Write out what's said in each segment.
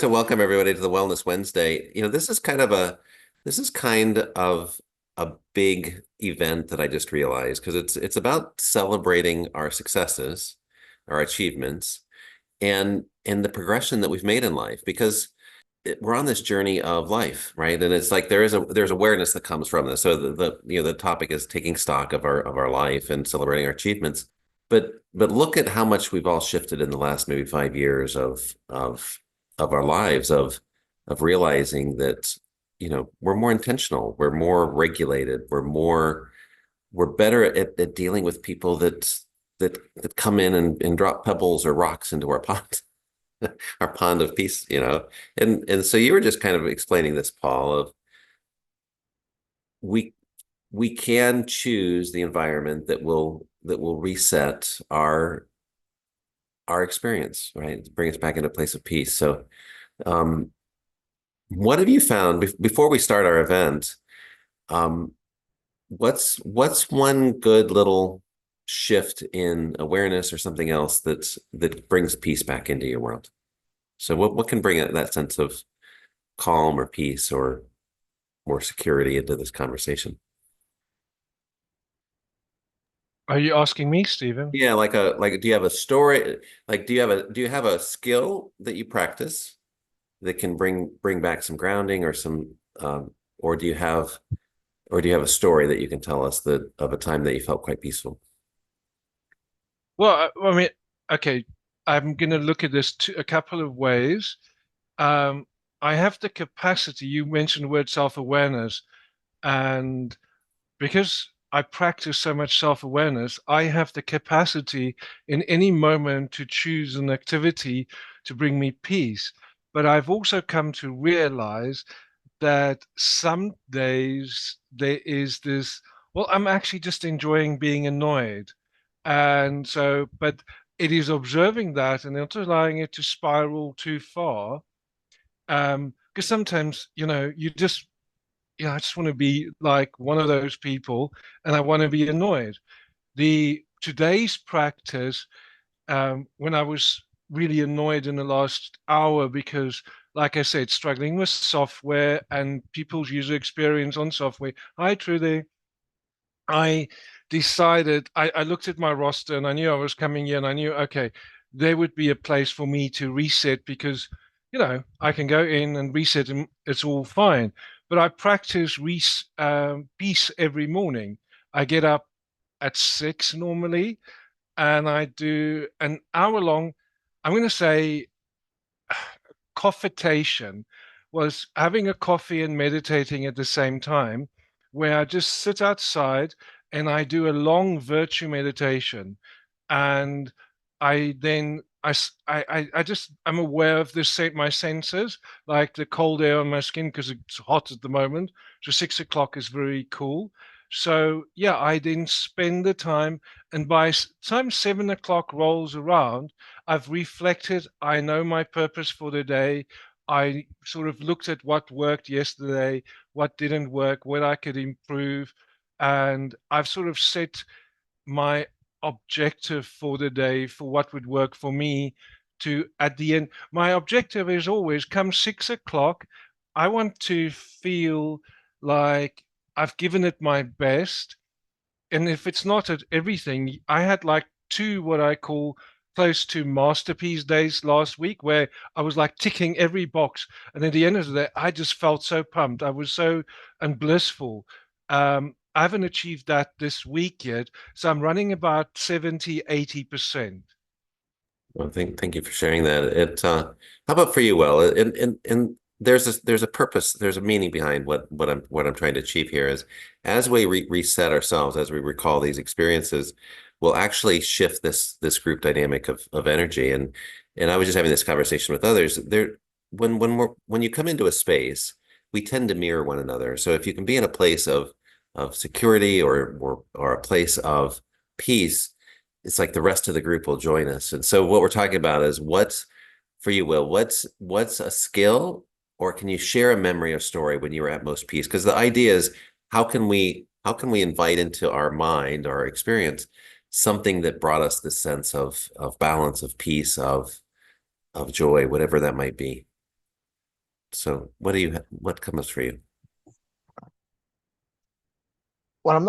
to welcome everybody to the Wellness Wednesday. This is kind of a big event that I just realized because it's about celebrating our successes, our achievements, and the progression that we've made in life. Because we're on this journey of life, right? And it's like there's awareness that comes from this. So the topic is taking stock of our life and celebrating our achievements. But look at how much we've all shifted in the last maybe 5 years of our lives of realizing that we're more intentional, we're more regulated, we're better at dealing with people that come in and drop pebbles or rocks into our pond, our pond of peace. And so you were just kind of explaining this, Paul, of we we can choose the environment that will reset our experience, right? Bring us back into a place of peace. So um, what have you found before we start our event? Um, what's one good little shift in awareness or something else that brings peace back into your world? So what can bring that sense of calm or peace or more security into this conversation? Are you asking me, Stephen? Yeah, like do you have a story? Like do you have a skill that you practice that can bring back some grounding or some or do you have a story that you can tell us that of a time that you felt quite peaceful? I mean, okay, I'm going to look at this a couple of ways. Um, I have the capacity, you mentioned the word self-awareness, and because I practice so much self-awareness, I have the capacity in any moment to choose an activity to bring me peace. But I've also come to realize that some days there is this, well, I'm actually just enjoying being annoyed. And so, but it is observing that and not allowing it to spiral too far. Because sometimes, I just want to be like one of those people and I want to be annoyed. The today's practice, when I was really annoyed in the last hour because, like I said, struggling with software and people's user experience on software. Hi, Trudy. I decided, I looked at my roster and I knew I was coming here and I knew, okay, there would be a place for me to reset because, I can go in and reset and it's all fine. But I practice peace every morning. I get up at 6 normally and I do an hour long, I'm going to say coffeetation was having a coffee and meditating at the same time, where I just sit outside and I do a long virtue meditation. And I then I just I'm aware of my senses, like the cold air on my skin because it's hot at the moment. So 6 o'clock is very cool. So yeah, I then spend the time, and by time 7 o'clock rolls around, I've reflected. I know my purpose for the day. I sort of looked at what worked yesterday, what didn't work, what I could improve, and I've sort of set my objective for the day for what would work for me to at the end. My objective is always come 6 o'clock. I want to feel like I've given it my best. And if it's not at everything, I had like two what I call close to masterpiece days last week where I was like ticking every box. And at the end of the day, I just felt so pumped. I was so and blissful. I haven't achieved that this week yet. So I'm running about 70, 80%. Well, thank you for sharing that. How about for you, Well? And there's a purpose, there's a meaning behind what I'm trying to achieve here is as we reset ourselves, as we recall these experiences, we'll actually shift this group dynamic of energy. And I was just having this conversation with others. When you come into a space, we tend to mirror one another. So if you can be in a place of security or a place of peace, it's like the rest of the group will join us. And so what we're talking about is what's for you, Will, what's a skill, or can you share a memory or story when you were at most peace? Because the idea is how can we invite into our mind, our experience, something that brought us this sense of balance, of peace, of joy, whatever that might be. So what comes for you? Well, I'm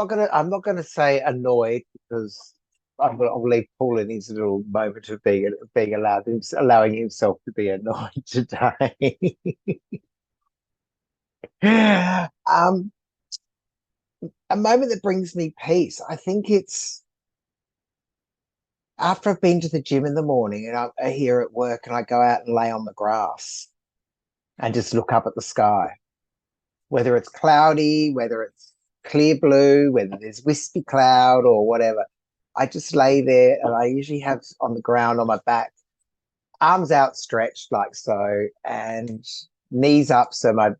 not gonna say annoyed because I'll leave Paul in his little moment of being allowing himself to be annoyed today. um, a moment that brings me peace. I think it's after I've been to the gym in the morning and I'm here at work and I go out and lay on the grass and just look up at the sky, whether it's cloudy, whether it's clear blue, whether there's wispy cloud or whatever. I just lay there and I usually have on the ground on my back, arms outstretched like so, and knees up so my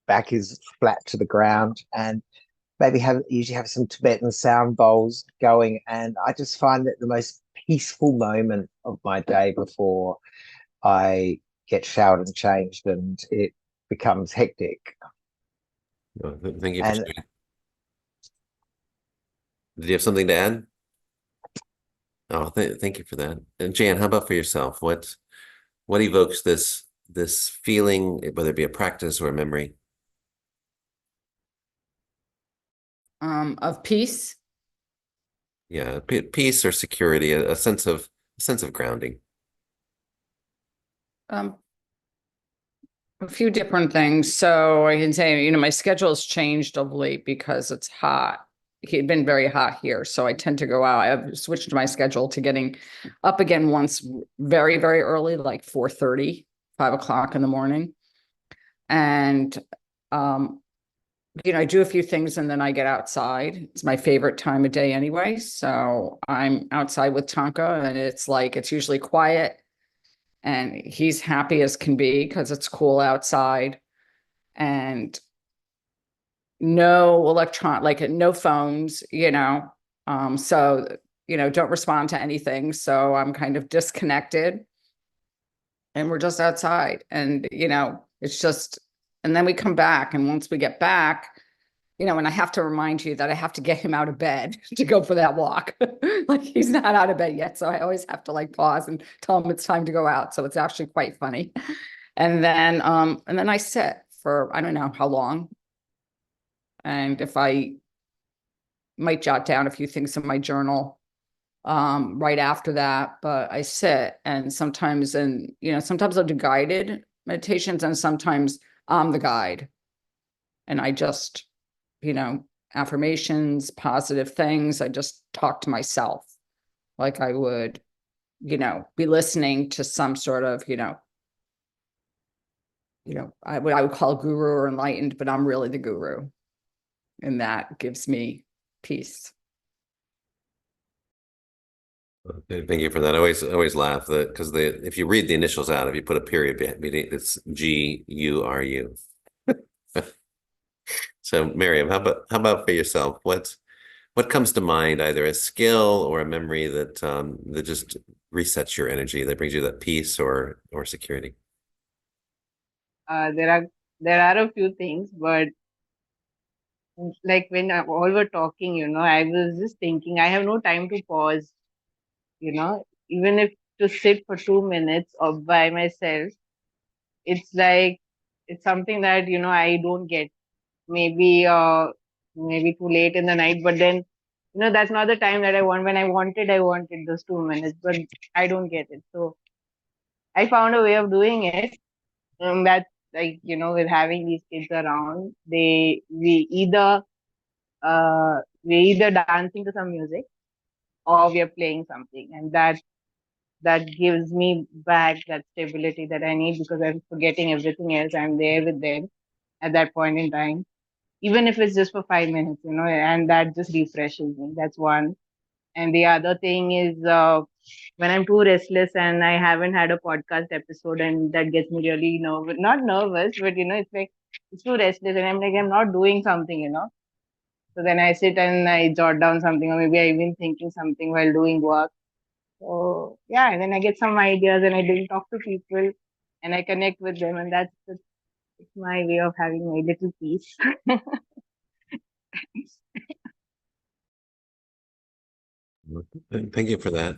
back is flat to the ground, and maybe have usually have some Tibetan sound bowls going. And I just find that the most peaceful moment of my day before I get showered and changed and it becomes hectic. Well, thank you for And sharing. Did you have something to add? Oh, thank you for that. And Jan, how about for yourself? What evokes this feeling, whether it be a practice or a memory? Of peace. Yeah, peace or security, a sense of grounding. Um, a few different things. So I can say, my schedule has changed of late because it's hot. It had been very hot here, so I tend to go out. I've switched my schedule to getting up again once very, very early, like 4:30, 5 o'clock in the morning. And I do a few things and then I get outside. It's my favorite time of day anyway. So I'm outside with Tonka and it's usually quiet and he's happy as can be because it's cool outside and no no phones, so, don't respond to anything. So I'm kind of disconnected and we're just outside and, it's just, and then we come back. And once we get back, and I have to remind you that I have to get him out of bed to go for that walk. Like he's not out of bed yet. So I always have to pause and tell him it's time to go out. So it's actually quite funny. And then I sit for, I don't know how long. And if I might jot down a few things in my journal, right after that, but I sit and sometimes I'll do guided meditations and sometimes I'm the guide and I just, you know, affirmations, positive things. I just talk to myself like I would, be listening to some sort of, I would call guru or enlightened, but I'm really the guru. And that gives me peace. Okay, thank you for that. I always laugh that because if you read the initials out, if you put a period behind it, it's GURU. So, Miriam, how about for yourself? What comes to mind, either a skill or a memory that just resets your energy, that brings you that peace or security? uh, there are there are a few things, but like when all were talking, I was just thinking I have no time to pause. Even if to sit for 2 minutes or by myself, it's like it's something that I don't get. Maybe maybe too late in the night, but then that's not the time that I want. When I wanted those 2 minutes, but I don't get it. So I found a way of doing it. That's like with having these kids around, we either dancing to some music or we are playing something, and that gives me back that stability that I need because I'm forgetting everything else. I'm there with them at that point in time, even if it's just for 5 minutes, and that just refreshes me. That's one. And the other thing is when I'm too restless and I haven't had a podcast episode, and that gets me really nervous, not nervous, but it's like it's too restless, and I'm like, I'm not doing something. So then I sit and I jot down something, or maybe I even thinking something while doing work. So yeah, and then I get some ideas and I do talk to people and I connect with them, and it's my way of having my little peace. Thank you for that.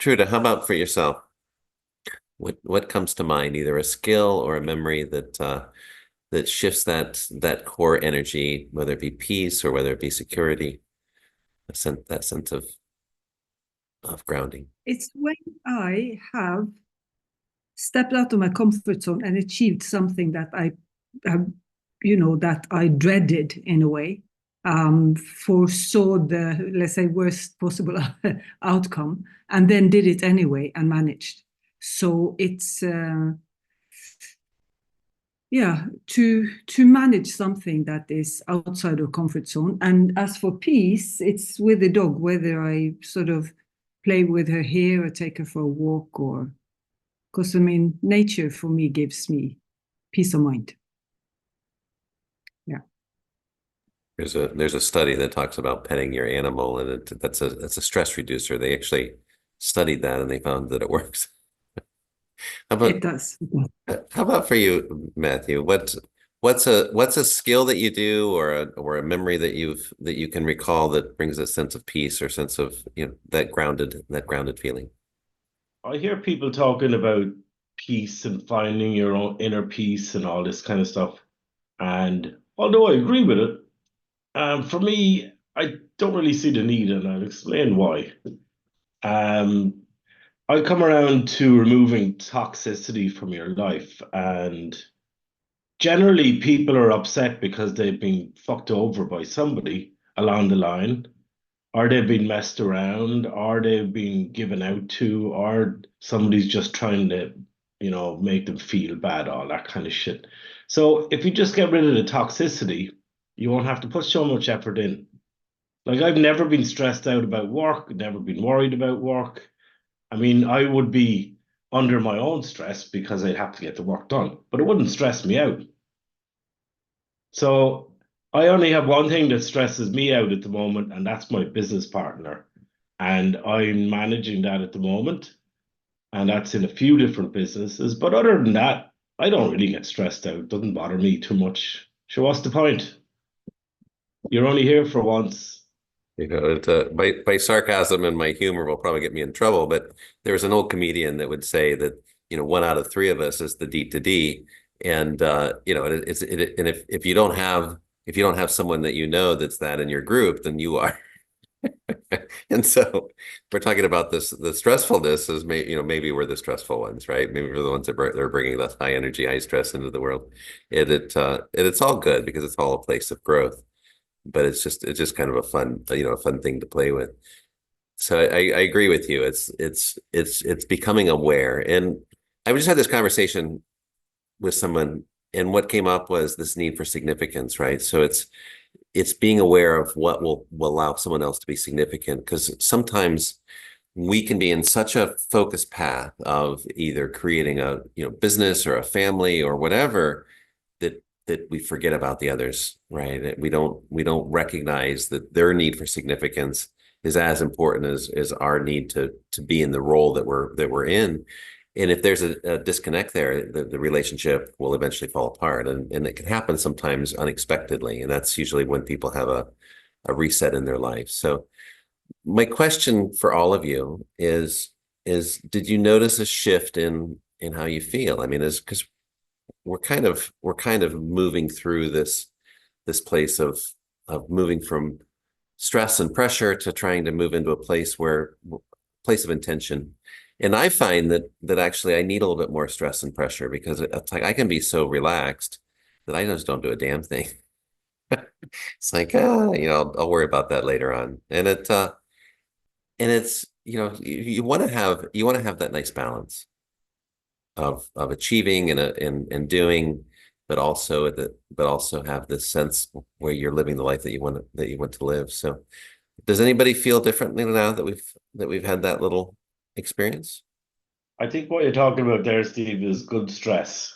Truda, how about for yourself? What comes to mind, either a skill or a memory that shifts that core energy, whether it be peace or whether it be security, that sense of grounding. It's when I have stepped out of my comfort zone and achieved something that that I dreaded in a way, foresaw the, let's say, worst possible outcome, and then did it anyway and managed. So it's to manage something that is outside of comfort zone. And as for peace, it's with the dog, whether I sort of play with her here or take her for a walk, or because I mean, nature for me gives me peace of mind. Yeah. There's a study that talks about petting your animal, and that's a stress reducer. They actually studied that and they found that it works. It does. How about for you, Matthew? What's a skill that you do, or a memory that you can recall that brings a sense of peace or sense of, that grounded feeling? I hear people talking about peace and finding your own inner peace and all this kind of stuff. And although I agree with it, for me, I don't really see the need, and I'll explain why. I come around to removing toxicity from your life, and generally people are upset because they've been fucked over by somebody along the line, or they've been messed around, or they've been given out to, or somebody's just trying to, make them feel bad, all that kind of shit. So if you just get rid of the toxicity, you won't have to put so much effort in. Like, I've never been stressed out about work, never been worried about work. I mean, I would be under my own stress because I'd have to get the work done, but it wouldn't stress me out. So I only have one thing that stresses me out at the moment, and that's my business partner. And I'm managing that at the moment. And that's in a few different businesses. But other than that, I don't really get stressed out. It doesn't bother me too much. So what's the point? You're only here for once. My sarcasm and my humor will probably get me in trouble, but there was an old comedian that would say that, 1 out of 3 of us is the D to D. And and if you don't have someone that that's that in your group, then you are. And so we're talking about the stressfulness is maybe we're the stressful ones, right? Maybe we're the ones that they're bringing that high energy, high stress into the world. It's all good because it's all a place of growth, but it's just kind of a fun thing to play with. So I agree with you. It's becoming aware. And I just had this conversation with someone, and what came up was this need for significance, right? So it's being aware of what will allow someone else to be significant, because sometimes we can be in such a focused path of either creating a business or a family or whatever that we forget about the others, right? We don't recognize that their need for significance is as important as our need to be in the role that we're in. And if there's a disconnect there, the relationship will eventually fall apart. And it can happen sometimes unexpectedly. And that's usually when people have a reset in their life. So my question for all of you is did you notice a shift in how you feel? I mean, because we're kind of moving through this place of moving from stress and pressure to trying to move into a place of intention. And I find that actually I need a little bit more stress and pressure, because it's like I can be so relaxed that I just don't do a damn thing. It's like, I'll worry about that later on. And it's, you want to have that nice balance of achieving and doing, but also have this sense where you're living the life that you want to live. So does anybody feel differently now that we've had that little experience? I think what you're talking about there, Steve, is good stress.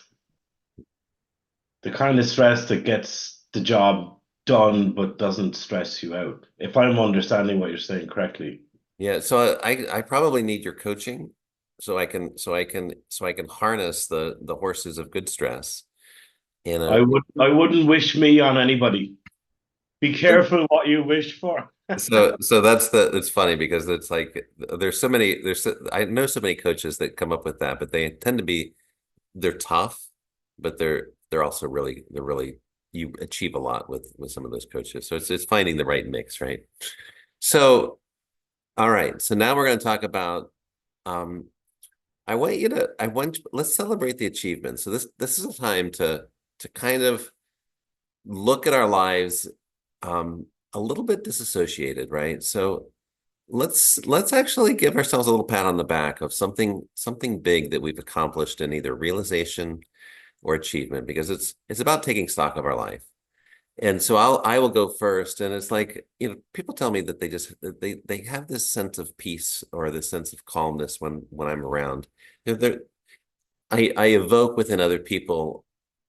The kind of stress that gets the job done but doesn't stress you out. If I'm understanding what you're saying correctly. Yeah, so I probably need your coaching so I can harness the horses of good stress. And I wouldn't wish me on anybody. Be careful what you wish for. So it's funny because it's like I know so many coaches that come up with that, but they tend to be they're tough, but they're also really you achieve a lot with some of those coaches. So it's finding the right mix, right? So all right, so now we're going to talk about um let's celebrate the achievements. So this is a time to kind of look at our lives a little bit disassociated, right? So let's actually give ourselves a little pat on the back of something big that we've accomplished in either realization or achievement, because it's about taking stock of our life. And so I will go first, and it's like, people tell me that they have this sense of peace or this sense of calmness when I'm around. I evoke within other people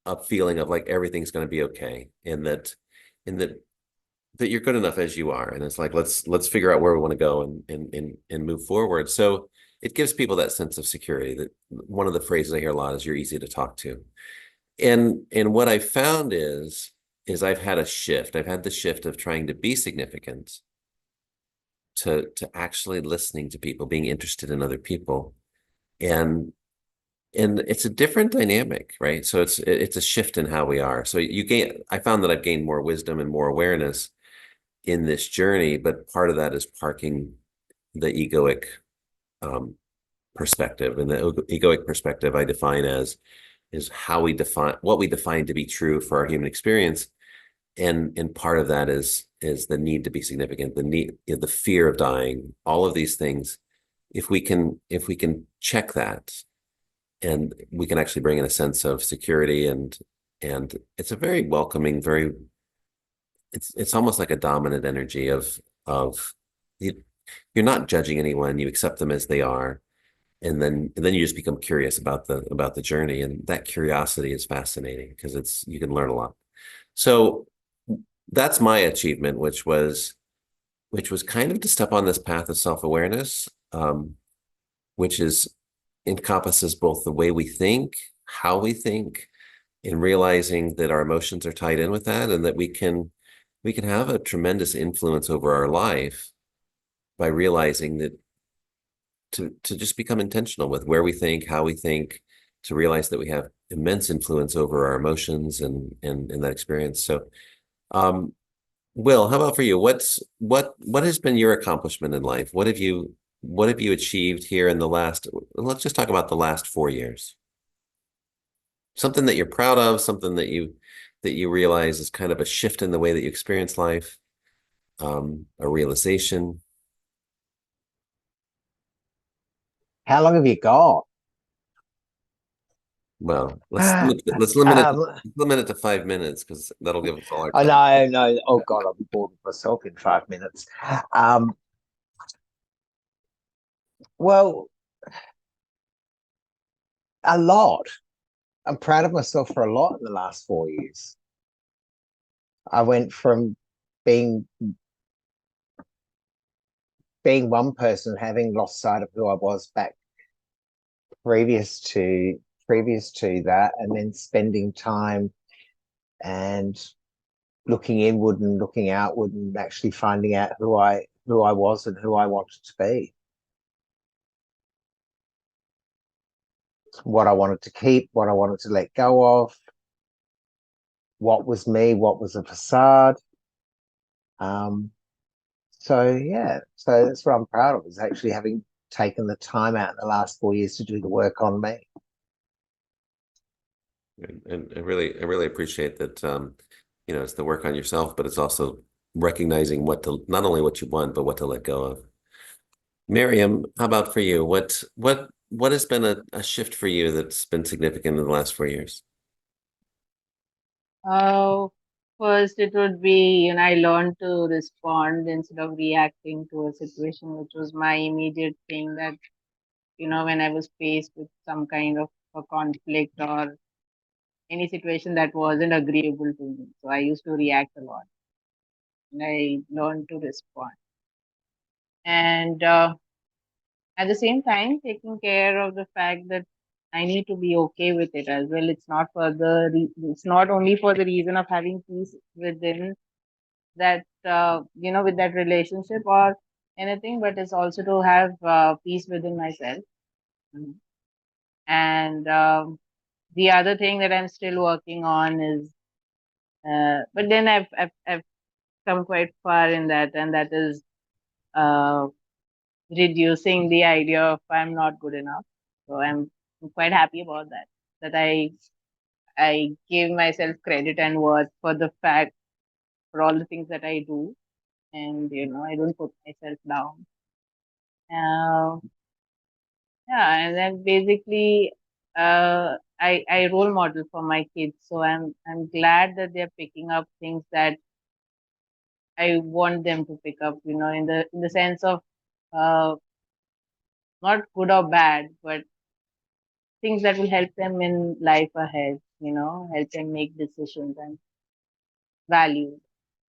a feeling of like everything's going to be okay, and that you're good enough as you are, and it's like let's figure out where we want to go and move forward. So it gives people that sense of security. That one of the phrases I hear a lot is you're easy to talk to, and what I found is I've had a shift. I've had the shift of trying to be significant to actually listening to people, being interested in other people, and it's a different dynamic, right? So it's a shift in how we are. So I found that I've gained more wisdom and more awareness in this journey, but part of that is parking the egoic perspective. And the egoic perspective I define as is how we define what we define to be true for our human experience. And part of that is the need to be significant, the fear of dying, all of these things. If we can check that, and we can actually bring in a sense of security, and it's a very welcoming, it's almost like a dominant energy of you're not judging anyone, you accept them as they are, and then you just become curious about the journey, and that curiosity is fascinating because you can learn a lot. So that's my achievement, which was kind of to step on this path of self-awareness, which encompasses both the way we think, how we think, in realizing that our emotions are tied in with that, and that we can have a tremendous influence over our life by realizing that to just become intentional with where we think, how we think, to realize that we have immense influence over our emotions and that experience. So, Will, how about for you? What has been your accomplishment in life? What have you achieved here in the last, let's just talk about the last 4 years. Something that you're proud of, something that you realize is kind of a shift in the way that you experience life, a realization. How long have you got? Well, let's limit it Um, limit it to 5 minutes, because that'll give us all our I time. know. Oh God, I'll be bored with myself in 5 minutes. Um, well, a lot. I'm proud of myself for a lot in the last 4 years. I went from being one person, having lost sight of who I was back previous to that, and then spending time and looking inward and looking outward and actually finding out who I was and who I wanted to be. What I wanted to keep, what I wanted to let go of, what was me, what was a facade. So yeah, so that's what I'm proud of, is actually having taken the time out in the last 4 years to do the work on me. And I really appreciate that. It's the work on yourself, but it's also recognizing not only what you want, but what to let go of. Miriam, how about for you? What has been a shift for you that's been significant in the last 4 years? Uh, First, it would be, I learned to respond instead of reacting to a situation, which was my immediate thing that, when I was faced with some kind of a conflict or any situation that wasn't agreeable to me. So I used to react a lot, and I learned to respond. And at the same time, taking care of the fact that I need to be okay with it as well. It's not only for the reason of having peace within, with that relationship or anything, but it's also to have peace within myself. Mhm. And the other thing that I'm still working on is, but then I've come quite far in that, and that is uh, reducing the idea of I'm not good enough. So I'm quite happy about that. That I give myself credit and worth for the fact for all the things that I do, and I don't put myself down. Uh, yeah, and then basically, I role model for my kids, so I'm glad that they're picking up things that I want them to pick up. In the sense of uh, not good or bad, but things that will help them in life ahead. Help them make decisions and values,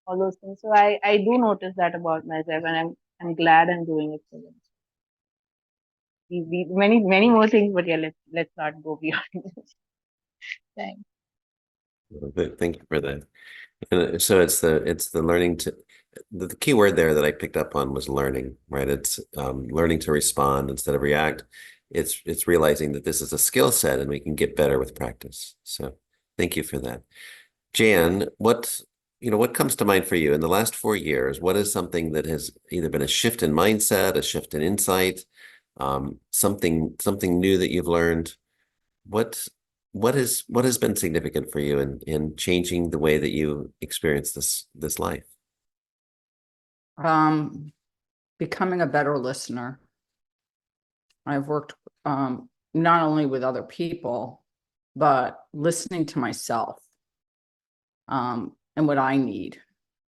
all those things. So I do notice that about myself, and I'm glad I'm doing it for them. Many many more things, but yeah, let's not go beyond this. Thanks. Thank you for that. And so it's the learning to the key word there that I picked up on was learning, right? It's learning to respond instead of react. It's realizing that this is a skill set and we can get better with practice. So thank you for that. Jan, what comes to mind for you in the last 4 years? What is something that has either been a shift in mindset, a shift in insight, something new that you've learned? What what has been significant for you in changing the way that you experience this life? Becoming a better listener. I've worked not only with other people, but listening to myself and what I need,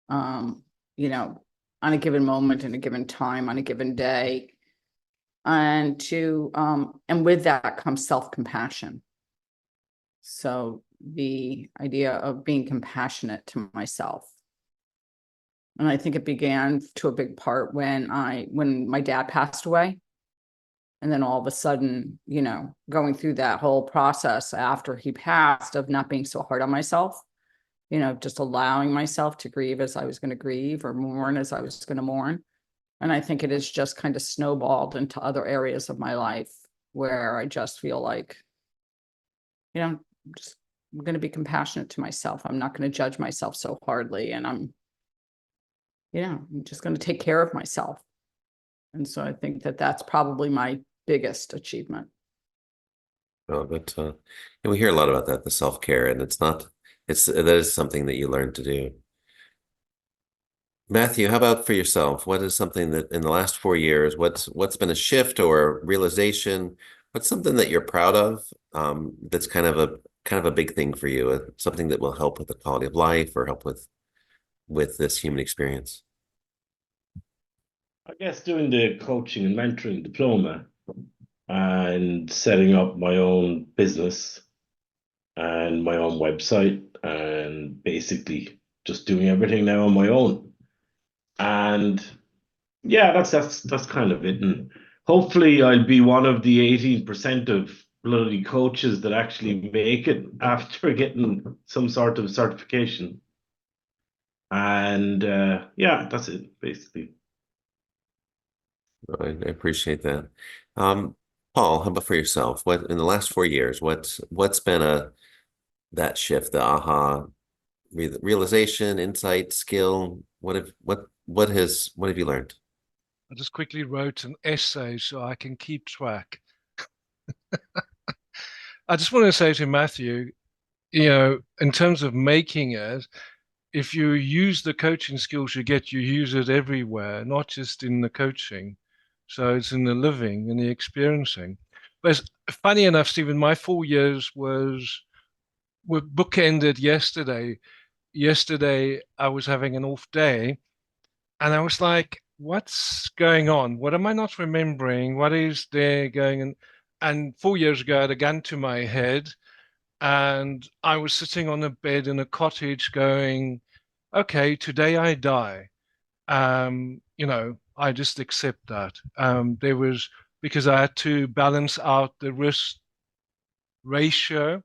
you know, on a given moment, in a given time, on a given day. And with that comes self-compassion. So the idea of being compassionate to myself. And I think it began to a big part when my dad passed away. And then all of a sudden, going through that whole process after he passed of not being so hard on myself, just allowing myself to grieve as I was going to grieve or mourn as I was going to mourn. And I think it has just kind of snowballed into other areas of my life where I just feel like, I'm going to be compassionate to myself. I'm not going to judge myself so hardly. And I'm just going to take care of myself. And so I think that that's probably my biggest achievement. Oh, but and we hear a lot about that, the self-care, and that is something that you learn to do. Matthew, how about for yourself? What is something that in the last 4 years, what's been a shift or realization? What's something that you're proud of, that's kind of a big thing for you, something that will help with the quality of life or help with this human experience? I guess doing the coaching and mentoring diploma and setting up my own business and my own website and basically just doing everything now on my own. And yeah, that's kind of it. And hopefully I'll be one of the 18% of bloody coaches that actually make it after getting some sort of certification. And yeah, that's it basically. I appreciate that. Paul, how about for yourself? What in the last 4 years, what's been that shift, the aha realization, insight, skill? What have you learned? I just quickly wrote an essay so I can keep track. I just want to say to Matthew, in terms of making it, if you use the coaching skills you get, you use it everywhere, not just in the coaching. So it's in the living and the experiencing. But funny enough, Stephen, my 4 years were bookended yesterday. Yesterday, I was having an off day and I was like, what's going on? What am I not remembering? What is there going on? And 4 years ago, I had a gun to my head and I was sitting on a bed in a cottage going, okay, today I die. I just accept that. Because I had to balance out the risk ratio.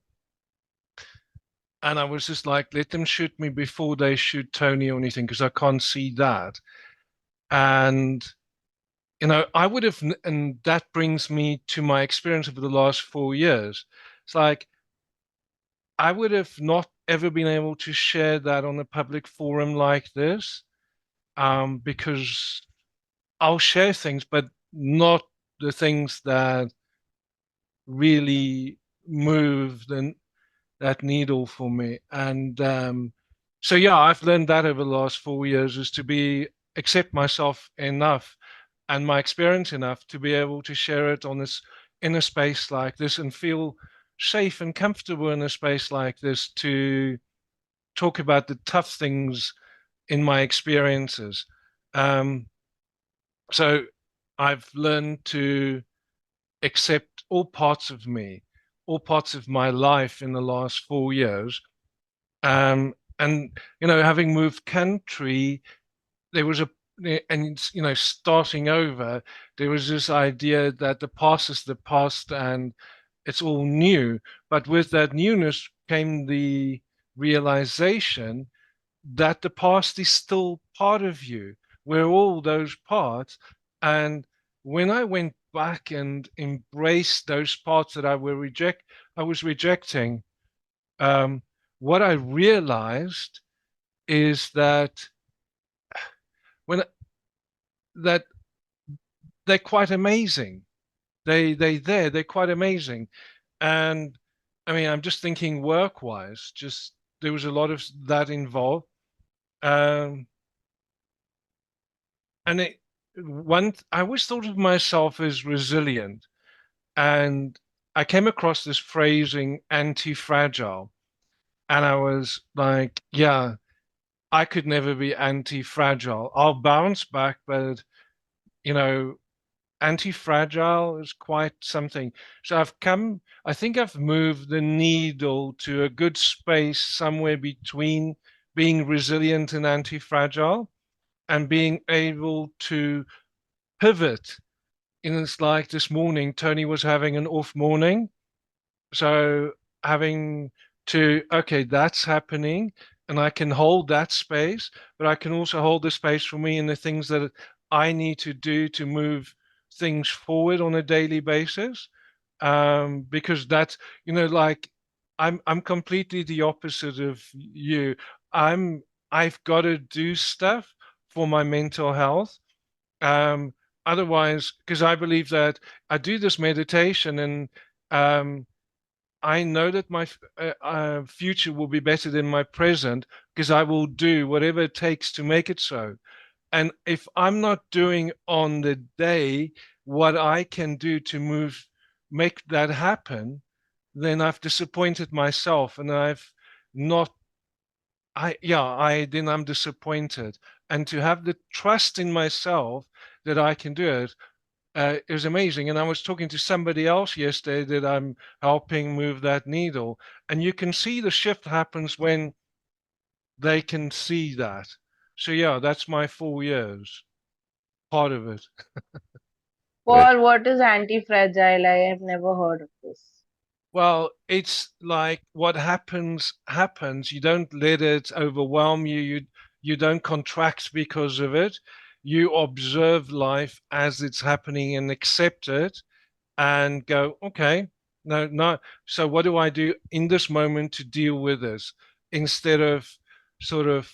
And I was just like, let them shoot me before they shoot Tony or anything, because I can't see that. And I would have, and that brings me to my experience over the last 4 years. It's like I would have not ever been able to share that on a public forum like this, because I'll share things, but not the things that really move that needle for me. And so, yeah, I've learned that over the last 4 years, is to accept myself enough and my experience enough to be able to share it on this in a space like this, and feel safe and comfortable in a space like this to talk about the tough things in my experiences. Um, so I've learned to accept all parts of me, all parts of my life in the last 4 years. And having moved country, there was starting over, there was this idea that the past is the past and it's all new. But with that newness came the realization that the past is still part of you. We're all those parts. And when I went back and embraced those parts that I was rejecting, um, what I realized is when that they're quite amazing. They're quite amazing. And I mean, I'm just thinking work-wise, just there was a lot of that involved. Um, and I always thought of myself as resilient, and I came across this phrasing anti-fragile, and I was like, yeah, I could never be anti-fragile. I'll bounce back, but you know, anti-fragile is quite something. So I think I've moved the needle to a good space somewhere between being resilient and anti-fragile, and being able to pivot. And it's like this morning, Tony was having an off morning. So having to, okay, that's happening, and I can hold that space, but I can also hold the space for me and the things that I need to do to move things forward on a daily basis. Because that's, like I'm completely the opposite of you. I've got to do stuff for my mental health. Um, Otherwise, because I believe that I do this meditation, and um, I know that my future will be better than my present, because I will do whatever it takes to make it so. And if I'm not doing on the day what I can do to make that happen, then I've disappointed myself, and I've not, then I'm disappointed. And to have the trust in myself that I can do it, it was amazing. And I was talking to somebody else yesterday that I'm helping move that needle. And you can see the shift happens when they can see that. So yeah, that's my 4 years, part of it. Right. Paul, what is anti-fragile? I have never heard of this. Well, it's like what happens happens. You don't let it overwhelm you. You don't contract because of it. You observe life as it's happening and accept it, and go, okay, no, no. So what do I do in this moment to deal with this? Instead of sort of,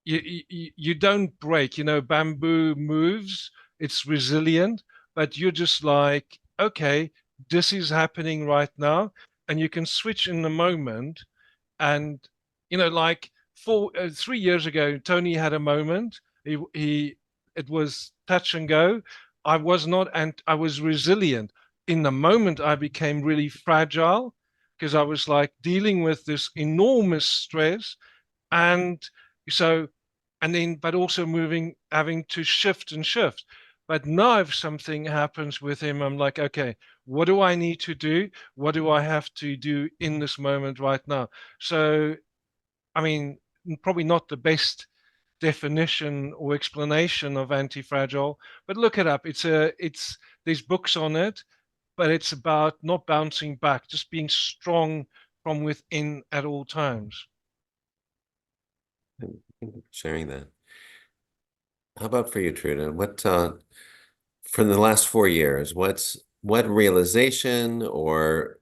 you don't break, bamboo moves, it's resilient, but you're just like, okay, this is happening right now. And you can switch in the moment. And, like 3 years ago, Tony had a moment. It was touch and go. I was not, and I was resilient. In the moment, I became really fragile, because I was like dealing with this enormous stress. And so, and then, but also having to shift and shift. But now, if something happens with him, I'm like, okay, what do I need to do? What do I have to do in this moment right now? So, I mean, probably not the best definition or explanation of anti-fragile, but look it up. There's books on it, but it's about not bouncing back, just being strong from within at all times. Thank you for sharing that. How about for you, Trude? What from the last 4 years, what realization or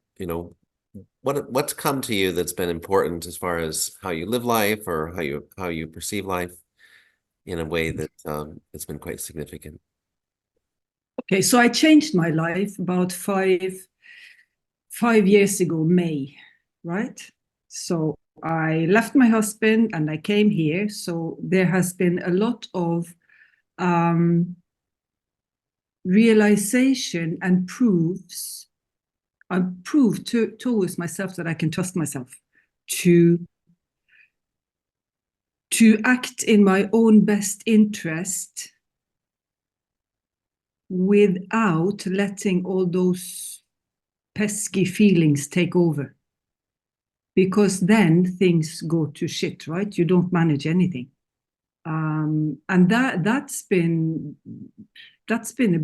what's come to you that's been important as far as how you live life or how you perceive life in a way that it's been quite significant? Okay, so I changed my life about 5 years ago, May, right? So I left my husband and I came here. So there has been a lot of realization and proofs. I proved towards myself that I can trust myself to act in my own best interest without letting all those pesky feelings take over. Because then things go to shit, right? You don't manage anything. And that's been a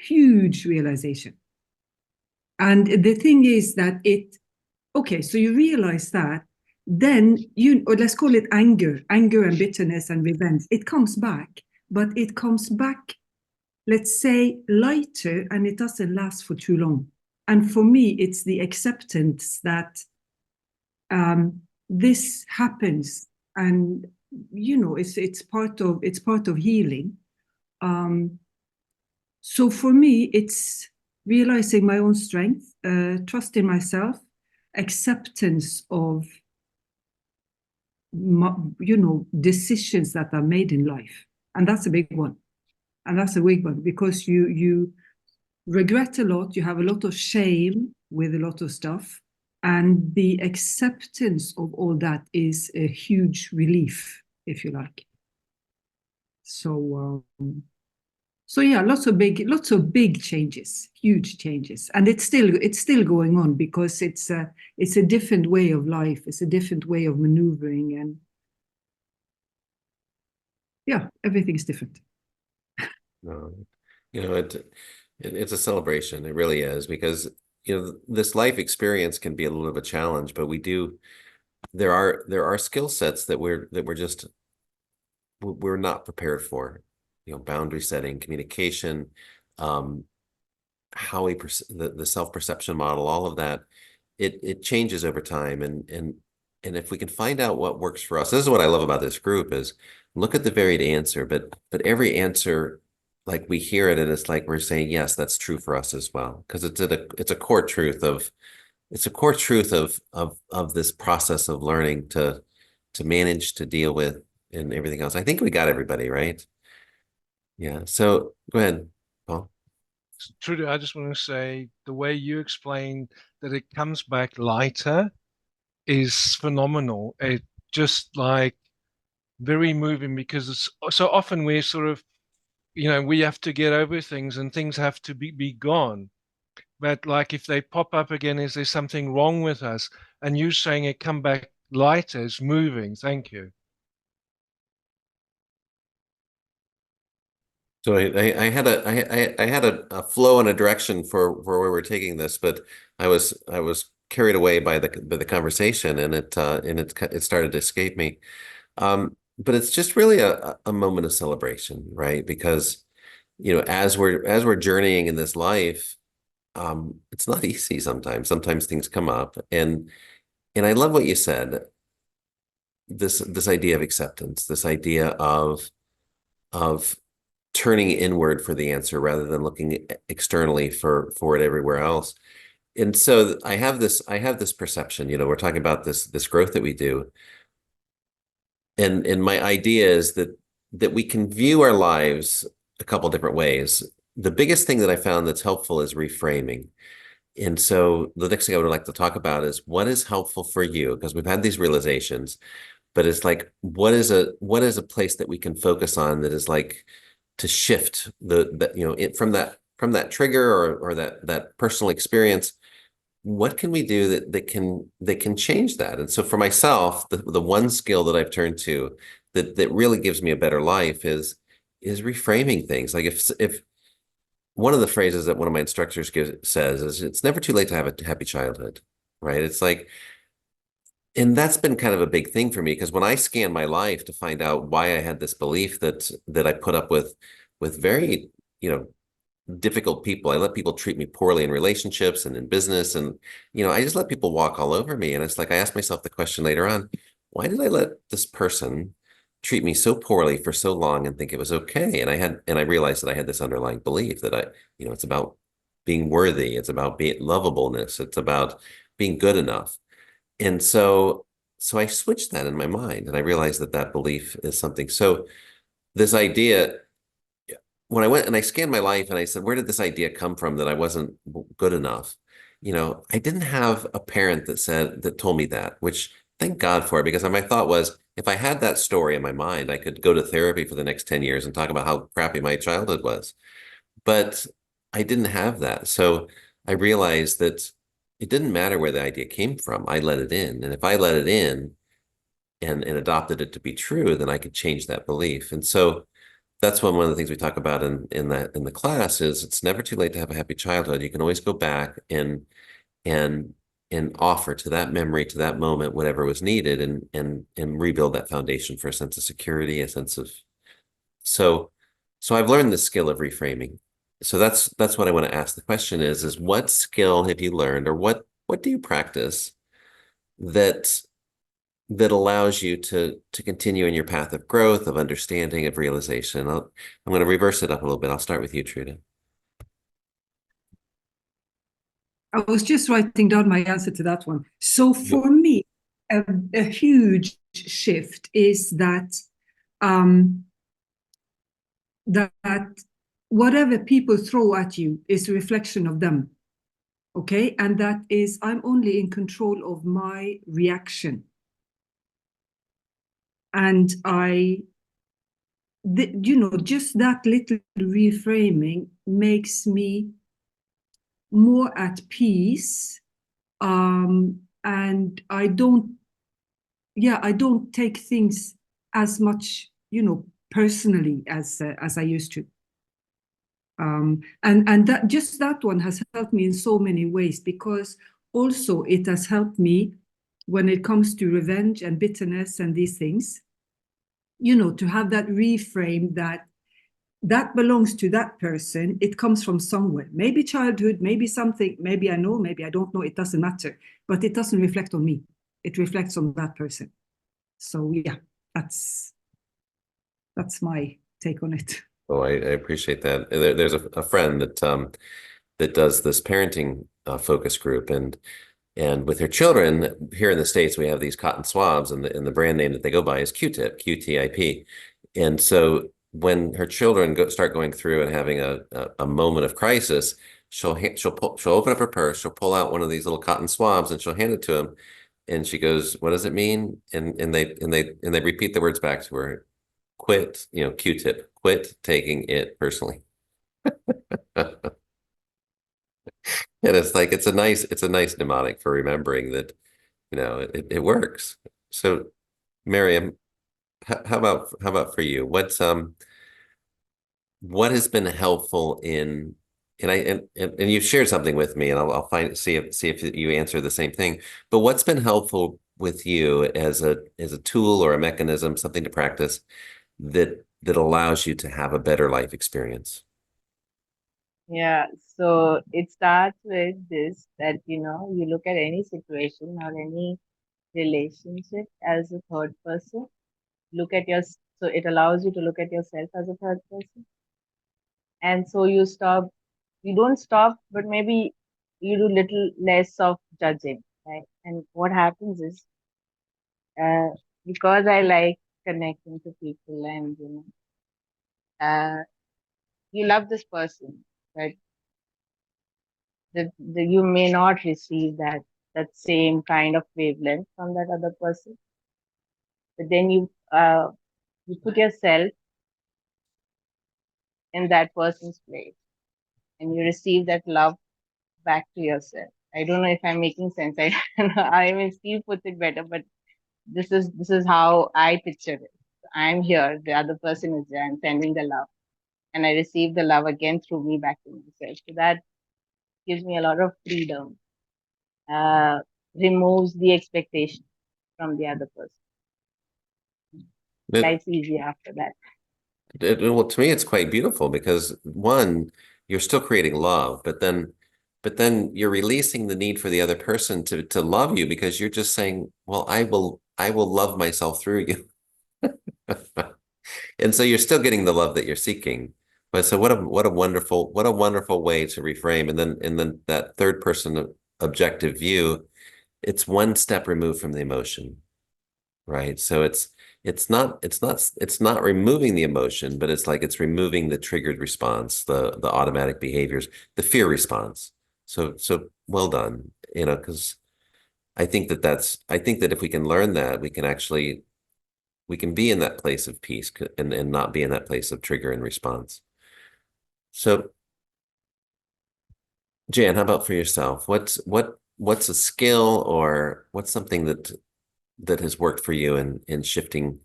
huge realization. And the thing is that okay, so you realize that, then or let's call it anger and bitterness and revenge. It comes back, but it comes back, let's say, lighter, and it doesn't last for too long. And for me, it's the acceptance that this happens, and it's part of healing. So for me, it's realizing my own strength, trust in myself, acceptance of decisions that are made in life, and that's a big one. And that's a big one because you regret a lot, you have a lot of shame with a lot of stuff, and the acceptance of all that is a huge relief, if you like. So yeah, lots of big changes, huge changes, and it's still going on because it's a different way of life, it's a different way of maneuvering, and yeah, everything's different. No, it's a celebration. It really is, because this life experience can be a little bit of a challenge, but there are skill sets that we're not prepared for. Boundary setting, communication, how the self-perception model, all of that, it changes over time, and if we can find out what works for us, this is what I love about this group, is look at the varied answer, but every answer, like, we hear it and it's like we're saying, yes, that's true for us as well, because it's a core truth of this process of learning to manage, to deal with, and everything else. I think we got everybody, right? Yeah. So go ahead, Paul. Trudy, I just want to say the way you explained that it comes back lighter is phenomenal. It just like very moving, because it's so often we're sort of, we have to get over things and things have to be gone. But like if they pop up again, is there something wrong with us? And you saying it come back lighter is moving. Thank you. So I had a flow and a direction for where we're taking this, but I was carried away by the conversation, and it started to escape me. But it's just really a moment of celebration, right? Because as we're journeying in this life, it's not easy sometimes. Sometimes things come up, and I love what you said. This idea of acceptance, this idea of turning inward for the answer rather than looking externally for it everywhere else. And so I have this perception, we're talking about this growth that we do. And my idea is that we can view our lives a couple different ways. The biggest thing that I found that's helpful is reframing. And so the next thing I would like to talk about is what is helpful for you, because we've had these realizations, but it's like, what is a place that we can focus on that is like to shift from that trigger or that personal experience. What can we do that can change that? And so for myself, the one skill that I've turned to that really gives me a better life is reframing things. Like if one of the phrases that one of my instructors says is, it's never too late to have a happy childhood, right? It's like, and that's been kind of a big thing for me because when I scan my life to find out why I had this belief that I put up with very, you know, difficult people. I let people treat me poorly in relationships and in business. And, I just let people walk all over me. And it's like I asked myself the question later on, why did I let this person treat me so poorly for so long and think it was okay? And I realized that I had this underlying belief that it's about being worthy, it's about being lovableness, it's about being good enough. And so I switched that in my mind and I realized that that belief is something. So this idea, when I went and I scanned my life and I said, where did this idea come from that I wasn't good enough? I didn't have a parent that told me that, which thank God for, because my thought was, if I had that story in my mind, I could go to therapy for the next 10 years and talk about how crappy my childhood was. But I didn't have that. So I realized that it didn't matter where the idea came from. I let it in. And if I let it in and adopted it to be true, then I could change that belief. And so that's one of the things we talk about in the class is it's never too late to have a happy childhood. You can always go back and and offer to that memory, to that moment, whatever was needed, and rebuild that foundation for a sense of security, a sense of so so I've learned the skill of reframing. So that's what I want to ask. The question is what skill have you learned, or what do you practice that that allows you to continue in your path of growth, of understanding, of realization? I'm going to reverse it up a little bit. I'll start with you, Trude. I was just writing down my answer to that one. So for me, a huge shift is um, that whatever people throw at you is a reflection of them. Okay, and that is I'm only in control of my reaction, and just that little reframing makes me more at peace, and I don't take things as much personally as I used to, and that one has helped me in so many ways, because also it has helped me when it comes to revenge and bitterness and these things, to have that reframe that belongs to that person. It comes from somewhere, maybe childhood, maybe something, maybe I know, maybe I don't know, it doesn't matter, but it doesn't reflect on me, it reflects on that person. So yeah, that's my take on it. Oh, I appreciate that. There's a friend that does this parenting focus group, and with her children here in the States, we have these cotton swabs, and the brand name that they go by is Q-tip, QTIP. And so when her children start going through and having a moment of crisis, she'll open up her purse, she'll pull out one of these little cotton swabs, and she'll hand it to him, and she goes, "What does it mean?" And they repeat the words back to her. Quit, Q-tip, quit taking it personally. And it's like it's a nice mnemonic for remembering that, it works. So, Miriam, how about for you? What has been helpful in and you've shared something with me, and I'll see if you answer the same thing. But what's been helpful with you as a tool or a mechanism, something to practice that allows you to have a better life experience? Yeah, so it starts with this, that you look at any situation or any relationship as a third person. So it allows you to look at yourself as a third person. And so you don't stop, but maybe you do little less of judging, right? And what happens is, uh, because I like connecting to people, and you love this person, but you may not receive that same kind of wavelength from that other person. But then you put yourself in that person's place, and you receive that love back to yourself. I don't know if I'm making sense. I mean, Steve puts it better, but this is how I picture it. I'm here, the other person is there, I'm sending the love, and I receive the love again through me back to myself. So that gives me a lot of freedom, removes the expectation. from the other person. It, Life's easy after that. well, to me, it's quite beautiful because one, you're still creating love, but then you're releasing the need for the other person to love you because you're just saying, well, I will love myself through you. And so you're still getting the love that you're seeking. But so what a wonderful way to reframe. And then that third person objective view, it's one step removed from the emotion, right? So it's not removing the emotion, but it's like it's removing the triggered response, the automatic behaviors, the fear response. So well done, because I think that if we can learn that, we can be in that place of peace and not be in that place of trigger and response. So, Jan, how about for yourself? What's a skill or what's something that has worked for you in shifting,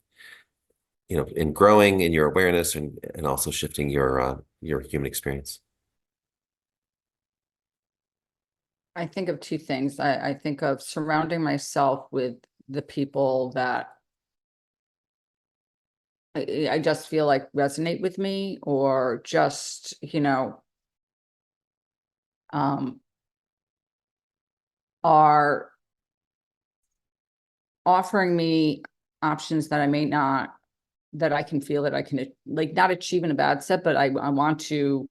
in growing in your awareness and also shifting your human experience? I think of two things. I think of surrounding myself with the people that I just feel like resonate with me, or just, are offering me options that I may not, that I can feel that I can, like, not achieve in a bad set, but I want to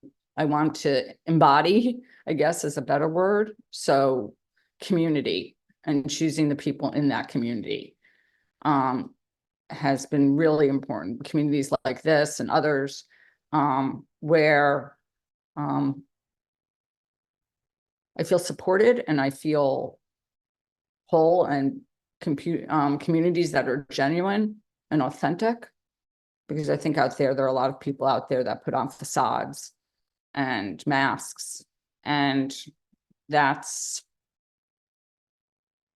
embody, I guess is a better word. So community, and choosing the people in that community has been really important. Communities like this and others, where I feel supported and I feel whole, and communities that are genuine and authentic. Because I think out there are a lot of people out there that put on facades and masks, and that's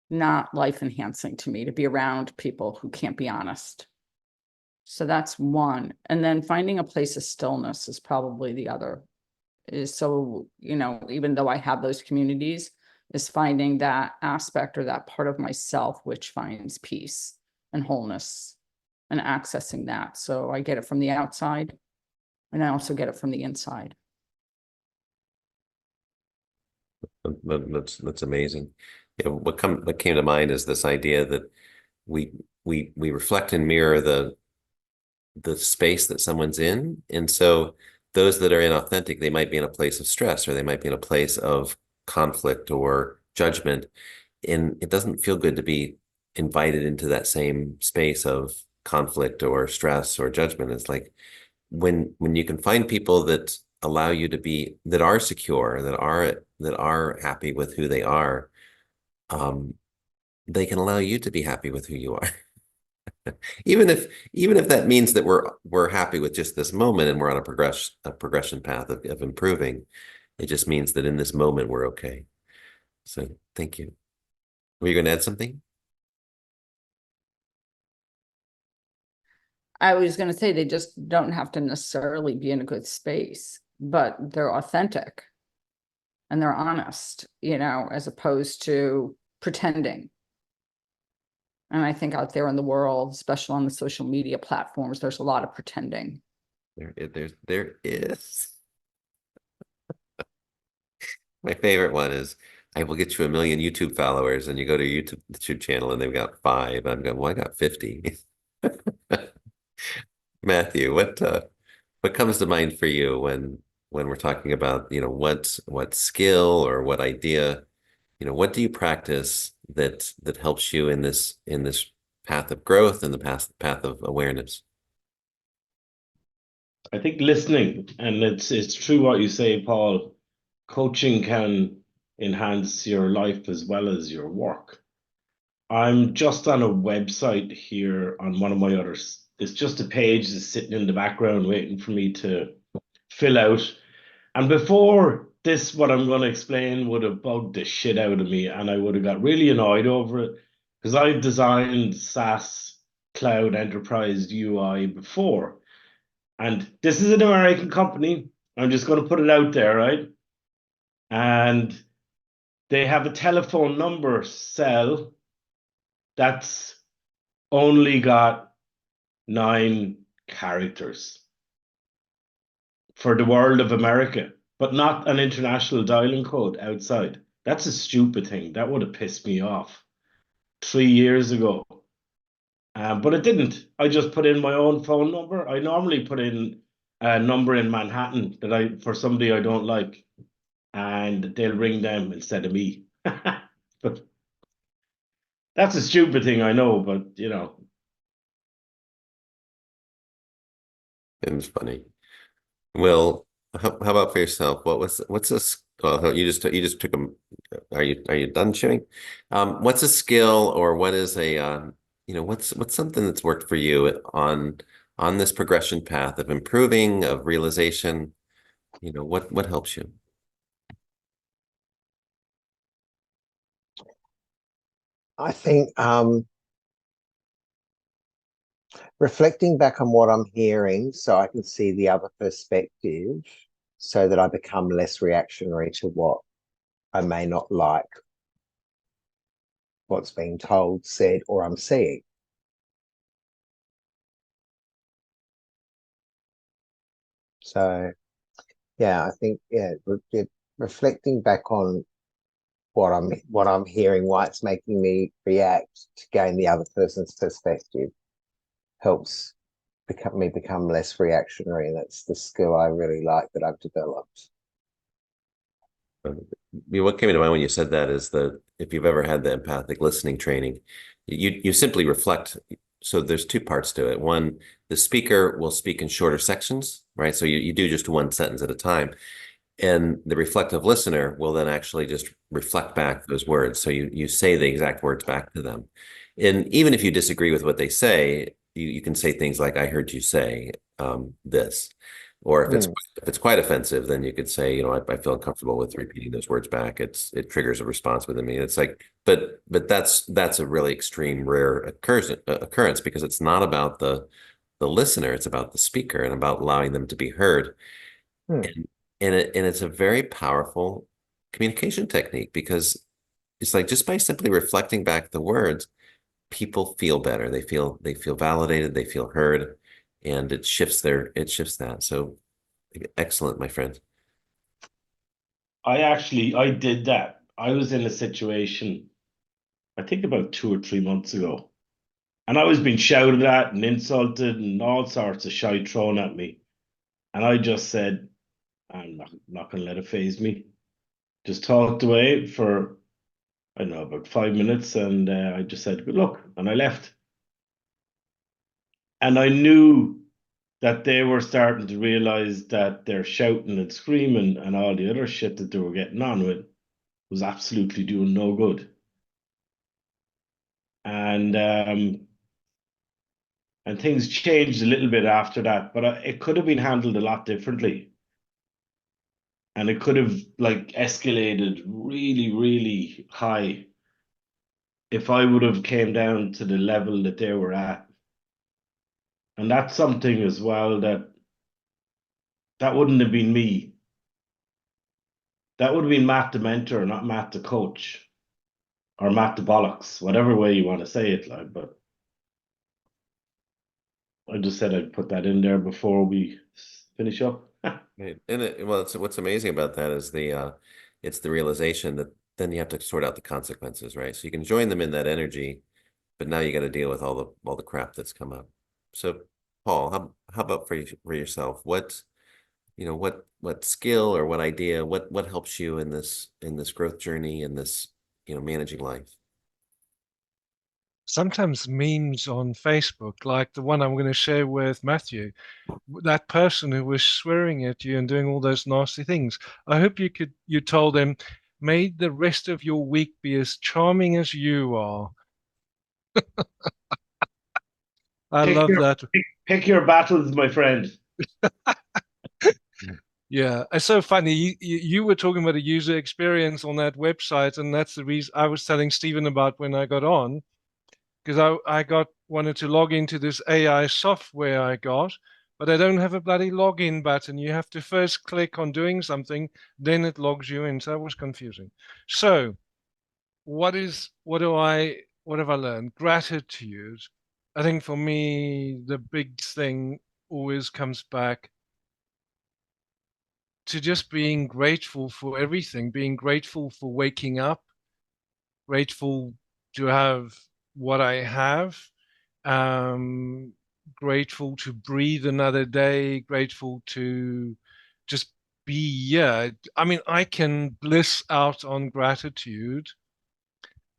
not life enhancing to me, to be around people who can't be honest. So that's one. And then finding a place of stillness is probably the other. Is so, even though I have those communities, is finding that aspect or that part of myself which finds peace and wholeness, and accessing that. So I get it from the outside, and I also get it from the inside. That's amazing. What came to mind is this idea that we reflect and mirror the space that someone's in. And so those that are inauthentic, they might be in a place of stress, or they might be in a place of conflict or judgment. And it doesn't feel good to be invited into that same space of conflict or stress or judgment. It's like when you can find people that allow you to be, that are secure, that are happy with who they are, they can allow you to be happy with who you are. Even if that means that we're happy with just this moment and we're on a progression path of improving, it just means that in this moment we're okay. So thank you. Were you going to add something? I was going to say, they just don't have to necessarily be in a good space, but they're authentic and they're honest, as opposed to pretending. And I think out there in the world, especially on the social media platforms, there's a lot of pretending. There is. My favorite one is, I will get you 1 million YouTube followers, and you go to your YouTube channel and they've got 5. I'm going, well, I got 50. Matthew, what comes to mind for you when we're talking about, what skill or what idea, what do you practice that helps you in this path of growth and the path of awareness? I think listening, and it's true what you say, Paul. Coaching can enhance your life as well as your work. I'm just on a website here on one of my others. It's just a page that's sitting in the background waiting for me to fill out. And before this, what I'm going to explain would have bugged the shit out of me, and I would have got really annoyed over it, because I've designed SaaS cloud enterprise UI before. And this is an American company. I'm just going to put it out there, right? And they have a telephone number cell that's only got 9 characters for the world of America, but not an international dialing code outside. That's a stupid thing. That would have pissed me off 3 years ago. But it didn't. I just put in my own phone number. I normally put in a number in Manhattan that for somebody I don't like, and they'll ring them instead of me. But that's a stupid thing, I know, but you know. It's funny. Will, how about for yourself? What's this? Well, you just took a. Are you done chewing? What's a skill or what is a what's something that's worked for you on this progression path of improving, of realization? What helps you? I think reflecting back on what I'm hearing so I can see the other perspective so that I become less reactionary to what I may not like, what's being told, said, or I'm seeing. So, yeah, I think, reflecting back on what I'm hearing, why it's making me react to gain the other person's perspective helps become less reactionary. That's the skill I really like that I've developed. What came to mind when you said that is that if you've ever had the empathic listening training, you simply reflect. So there's 2 parts to it. One, the speaker will speak in shorter sections, right? So you do just one sentence at a time. And the reflective listener will then actually just reflect back those words. So you say the exact words back to them. And even if you disagree with what they say, you can say things like, I heard you say this. Or if it's quite offensive, then you could say, I feel uncomfortable with repeating those words back. It triggers a response within me. It's like, but that's a really extreme, rare occurrence because it's not about the listener, it's about the speaker and about allowing them to be heard. And it's a very powerful communication technique because it's like just by simply reflecting back the words, people feel better. They feel validated, they feel heard, and it shifts that. So excellent, my friend. I did that. I was in a situation, I think about 2 or 3 months ago, and I was being shouted at and insulted and all sorts of shite thrown at me. And I just said, I'm not going to let it faze me. Just talked away for, I don't know, about 5 minutes. And I just said, good luck. And I left. And I knew that they were starting to realize that their shouting and screaming and all the other shit that they were getting on with was absolutely doing no good. And things changed a little bit after that, but it could have been handled a lot differently. And it could have like escalated really, really high if I would have came down to the level that they were at. And that's something as well that wouldn't have been me. That would have been Matt the mentor, not Matt the coach, or Matt the bollocks, whatever way you want to say it. Like, but I just said I'd put that in there before we finish up. Right. And what's amazing about that is it's the realization that then you have to sort out the consequences, right? So you can join them in that energy, but now you got to deal with all the crap that's come up. So, Paul, how about for yourself? What skill or what idea, what helps you in this growth journey, in this, managing life? Sometimes memes on Facebook, like the one I'm going to share with Matthew, that person who was swearing at you and doing all those nasty things. I hope you told them, may the rest of your week be as charming as you are. I Pick love your that. pick your battles, my friend. Yeah, it's so funny. You were talking about a user experience on that website, and that's the reason I was telling Stephen about when I got on, because I wanted to log into this AI software I got, but I don't have a bloody login button. You have to first click on doing something, then it logs you in. So that was confusing. So what have I learned? Gratitude. I think for me, the big thing always comes back to just being grateful for everything, being grateful for waking up, grateful to have what I have, um, grateful to breathe another day, grateful to just be here. I mean, I can bliss out on gratitude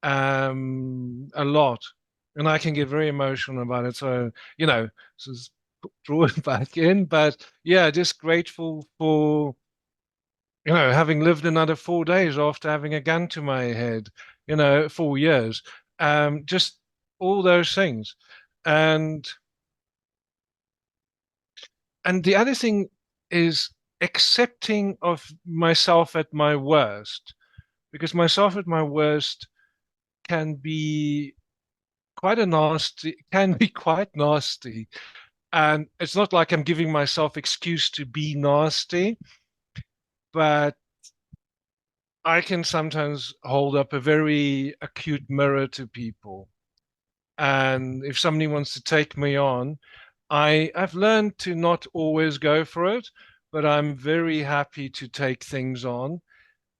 a lot, and I can get very emotional about it. So, this is draw it back in, but yeah, just grateful for having lived another 4 days after having a gun to my head, 4 years, just all those things. And the other thing is accepting of myself at my worst, because myself at my worst can be can be quite nasty. And it's not like I'm giving myself excuse to be nasty, but I can sometimes hold up a very acute mirror to people. And if somebody wants to take me on, I've learned to not always go for it, but I'm very happy to take things on.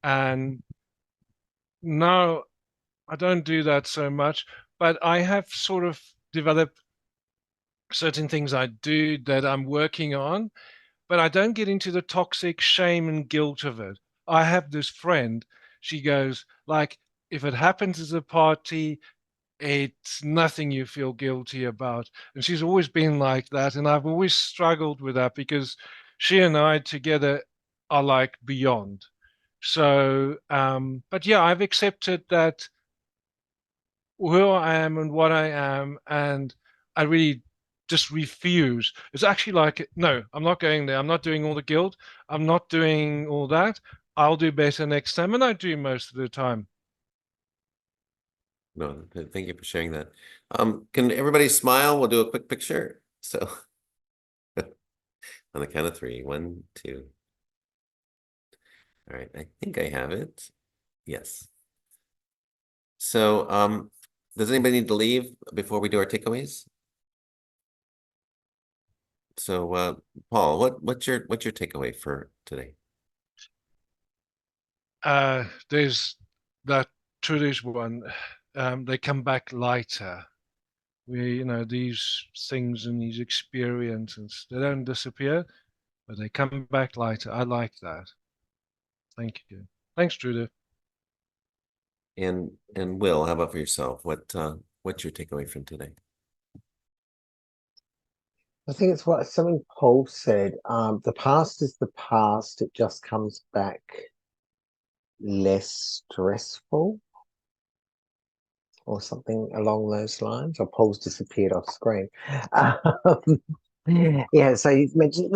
And now I don't do that so much, but I have sort of developed certain things I do that I'm working on, but I don't get into the toxic shame and guilt of it. I have this friend, she goes, like, if it happens as a party, it's nothing you feel guilty about. And she's always been like that. And I've always struggled with that because she and I together are like beyond. So, but yeah, I've accepted that who I am and what I am, and I really just refuse. It's actually like, no, I'm not going there. I'm not doing all the guilt. I'm not doing all that. I'll do better next time, and I do most of the time. No, thank you for sharing that. Can everybody smile? We'll do a quick picture. So on the count of three, 1, 2. All right, I think I have it. Yes. So, does anybody need to leave before we do our takeaways? So, Paul, what's your takeaway for today? There's that Trudeau's one. They come back lighter. These things and these experiences, they don't disappear, but they come back lighter. I like that. Thank you. Thanks, Trudeau. And Will, how about for yourself? What's your takeaway from today? I think it's something Paul said. The past is the past. It just comes back less stressful, or something along those lines. Or Paul's disappeared off screen. Yeah. So you mentioned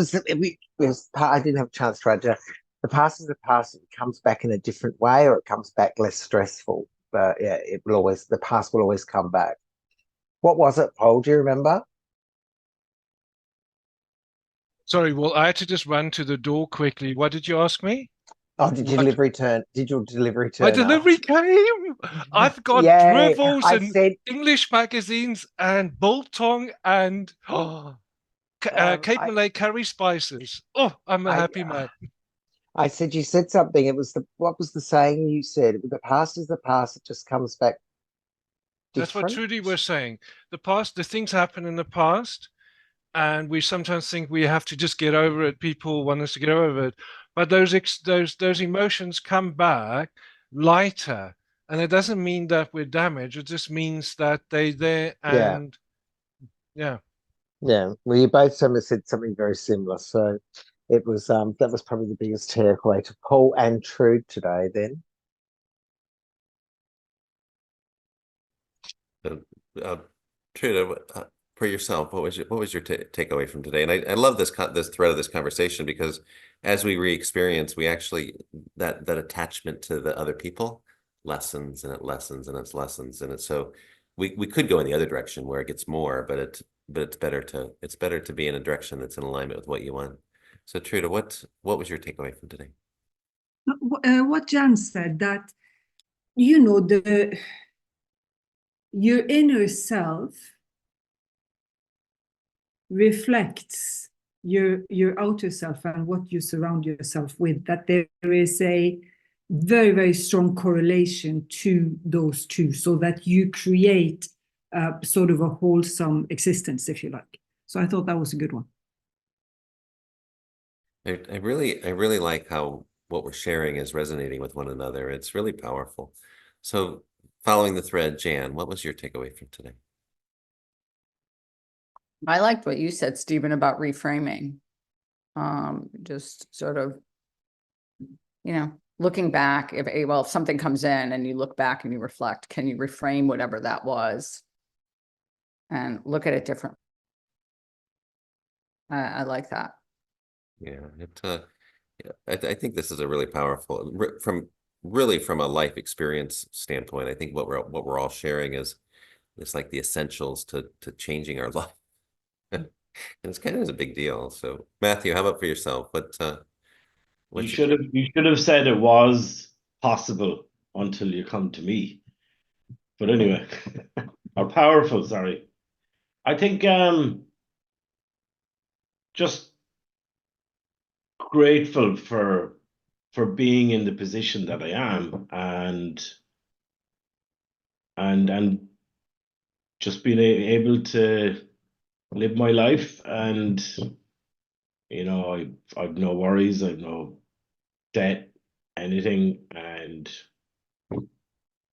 I didn't have a chance to add. The past is the past. It comes back in a different way, or it comes back less stressful. But yeah, the past will always come back. What was it, Paul? Do you remember? Sorry, well, I had to just run to the door quickly. What did you ask me? Oh, did your What? delivery turn? Did your delivery My turn up? delivery came. I've got Yay! dribbles I and said, English magazines and biltong and Cape I, Malay curry spices. Oh, I'm a I, happy man. I said you said something. It was what was the saying you said? The past is the past. It just comes back That's what different. Trudy was saying. The things happen in the past, and we sometimes think we have to just get over it. People want us to get over it, but those emotions come back lighter, and it doesn't mean that we're damaged. It just means that they're there, Yeah, and yeah. yeah. Well, you both said something very similar. So it was that was probably the biggest takeaway to Paul and Trude today. Then. Uh, Trina, for yourself, what was your takeaway from today? And I love this thread of this conversation, because as we re-experience, we actually that attachment to the other people lessens, and it lessens, and it's lessons, and it's so we could go in the other direction where it gets more, but it's better to be in a direction that's in alignment with what you want. So Trina, what was your takeaway from today? What Jan said, that your inner self reflects your outer self and what you surround yourself with, that there is a very, very strong correlation to those two, so that you create sort of a wholesome existence, if you like. So I thought that was a good one. I really like how what we're sharing is resonating with one another. It's really powerful. So following the thread, Jan, what was your takeaway from today? I liked what you said, Stephen, about reframing. Just sort of, looking back, if something comes in and you look back and you reflect, can you reframe whatever that was and look at it different? I like that. Yeah, I think this is a really powerful from a life experience standpoint. I think what we're all sharing is like the essentials to changing our life. And it's kind of a big deal. So Matthew, how about for yourself? You should have said it was possible until you come to me. But anyway, or powerful, sorry. I think just grateful for being in the position that I am, and just being able to live my life, and I've no worries, I've no debt, anything, and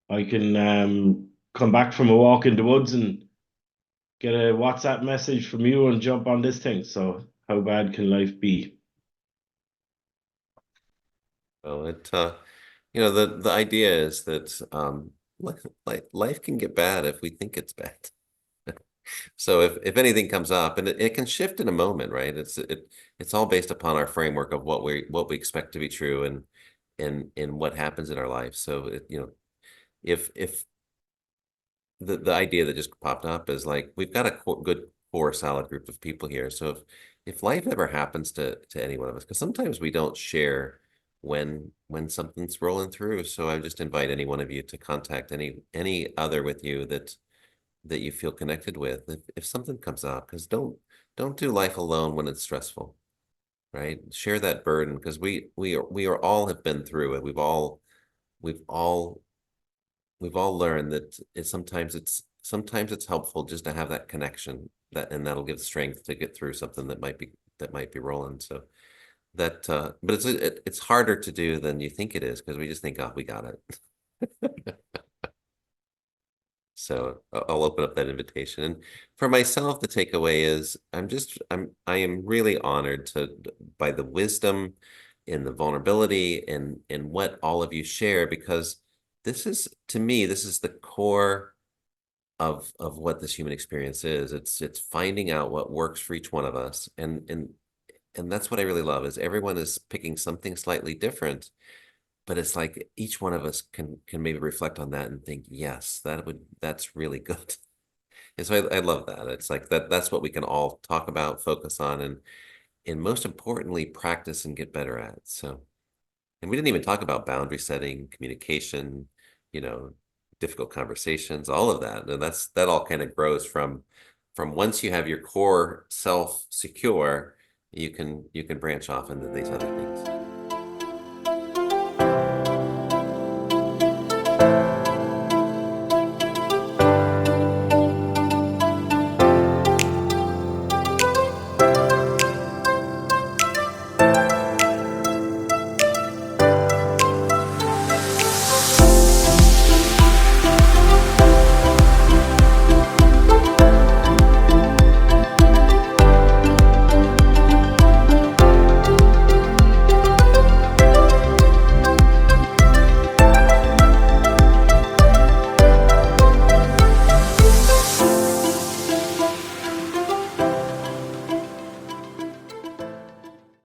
I can come back from a walk in the woods and get a WhatsApp message from you and jump on this thing. So how bad can life be? Well, the idea is that life can get bad if we think it's bad. So if anything comes up, and it can shift in a moment, right? It's all based upon our framework of what we expect to be true, and what happens in our life. So if the idea that just popped up is like, we've got a good core solid group of people here. So if life ever happens to any one of us, because sometimes we don't share when something's rolling through. So I just invite any one of you to contact any other with you that you feel connected with, if something comes up, because don't do life alone when it's stressful, right? Share that burden, because we are all have been through it. We've all learned that sometimes it's helpful just to have that connection, and that'll give strength to get through something that might be rolling. So that but it's harder to do than you think it is, because we just think, oh, we got it. So I'll open up that invitation. And for myself, the takeaway is I am really honored by the wisdom and the vulnerability and what all of you share, because to me, this is the core of what this human experience is. It's finding out what works for each one of us. And that's what I really love, is everyone is picking something slightly different. But it's like each one of us can maybe reflect on that and think, yes, that's really good. And so I love that. It's like that's what we can all talk about, focus on, and most importantly, practice and get better at. So, and we didn't even talk about boundary setting, communication, difficult conversations, all of that. And that all kind of grows from once you have your core self secure, you can branch off into these other things.